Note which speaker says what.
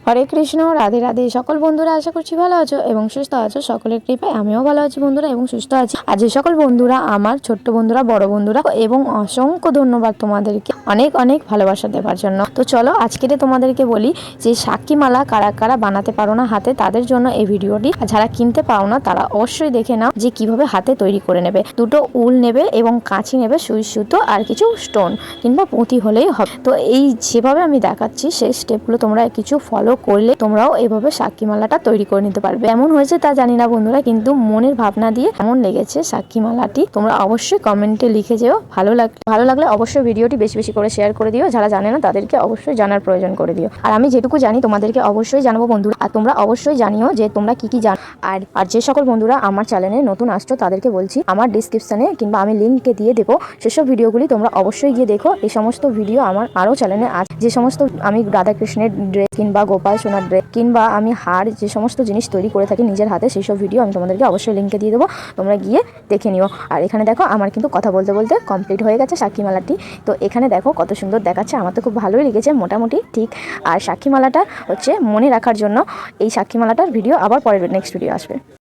Speaker 1: হরে কৃষ্ণ, রাধে রাধে। সকল বন্ধুরা আশা করছি ভালো আছো এবং সুস্থ আছো। সকলের কৃপায় আমিও ভালো আছি বন্ধুরা এবং সুস্থ আছি। আর যে সকল বন্ধুরা আমার ছোট্ট বন্ধুরা, বড় বন্ধুরা, এবং অসংখ্য ধন্যবাদ তোমাদেরকে অনেক অনেক ভালোবাসা দেওয়ার জন্য। তো চলো আজকে তোমাদেরকে বলি যে সাক্ষী মালা কারা কারা বানাতে পারো না হাতে, তাদের জন্য এই ভিডিওটি। যারা কিনতে পারো না তারা অবশ্যই দেখে নাও যে কিভাবে হাতে তৈরি করে নেবে। দুটো উল নেবে এবং কাঁচি নেবে, সুই সুতো আর কিছু স্টোন কিংবা পুঁতি হলেই হবে। তো এই যেভাবে আমি দেখাচ্ছি সেই স্টেপগুলো তোমরা কিছু ফলো করলে তোমরাও এভাবে সাক্ষী মালাটা তৈরি করে নিতে পারবে। এমন হয়েছে তা জানি না বন্ধুরা, কিন্তু মনের ভাবনা দিয়ে এমন লেগেছে সাক্ষী মালাটি। তোমরা অবশ্যই কমেন্টে লিখে যেও। ভালো লাগলে অবশ্যই ভিডিওটি বেশি বেশি করে শেয়ার করে দিও। যারা জানে না তাদেরকে অবশ্যই জানার প্রয়োজন করে দিও। আর আমি যেটুকু জানি তোমাদেরকে অবশ্যই জানাবো বন্ধুরা। আর তোমরা অবশ্যই জানিও যে তোমরা কি কি জানো। আর যে সকল বন্ধুরা আমার চ্যানেলে নতুন আসছো তাদেরকে বলছি, আমার ডিসক্রিপশনে কিংবা আমি লিঙ্কে দিয়ে দেবো, সেসব ভিডিওগুলি তোমরা অবশ্যই গিয়ে দেখো। এই সমস্ত ভিডিও আমার আরও চ্যানেলে আছে। যে সমস্ত আমি রাধাকৃষ্ণের ড্রেস কিংবা গোপাল সোনার ড্রেস কিংবা আমি হার, যে সমস্ত জিনিস তৈরি করে থাকি নিজের হাতে, সেই সব ভিডিও আমি তোমাদেরকে অবশ্যই লিঙ্কে দিয়ে দেবো। তোমরা গিয়ে দেখে নিও। আর এখানে দেখো আমার কিন্তু কথা বলতে বলতে কমপ্লিট হয়ে গেছে সাক্ষী মালাটি। তো এখানে দেখো কত সুন্দর দেখাচ্ছে, আমার তো খুব ভালোই লেগেছে মোটামুটি ঠিক। আর সাক্ষী মালাটা হচ্ছে মনে রাখার জন্য। এই সাক্ষী মালাটার ভিডিও আবার পরের নেক্সট ভিডিও আসবে।